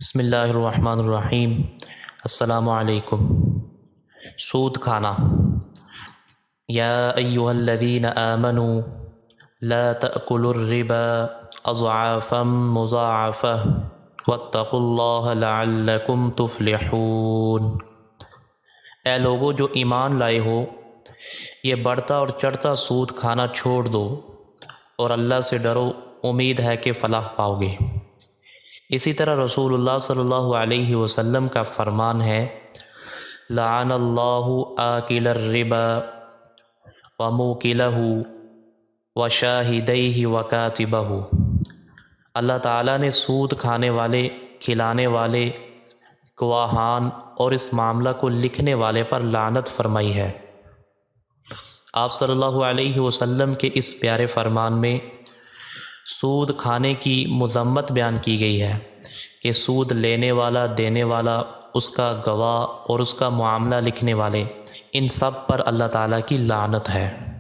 بسم اللہ الرحمن الرحیم۔ السلام علیکم۔ سود کھانا۔ یا ایھا الذین آمنوا لا تأکلوا الربا اضعافا مضاعفہ واتقوا اللہ لعلکم تفلحون۔ اے لوگو جو ایمان لائے ہو، یہ بڑھتا اور چڑھتا سود کھانا چھوڑ دو اور اللہ سے ڈرو، امید ہے کہ فلاح پاؤ گے۔ اسی طرح رسول اللہ صلی اللہ علیہ وسلم کا فرمان ہے، لعن اللہ آکل الربا وموکلہ وشاہدیہ وکاتبہ۔ اللہ تعالیٰ نے سود کھانے والے، کھلانے والے، گواہان اور اس معاملہ کو لکھنے والے پر لعنت فرمائی ہے۔ آپ صلی اللہ علیہ وسلم کے اس پیارے فرمان میں سود کھانے کی مذمت بیان کی گئی ہے کہ سود لینے والا، دینے والا، اس کا گواہ اور اس کا معاملہ لکھنے والے، ان سب پر اللہ تعالیٰ کی لعنت ہے۔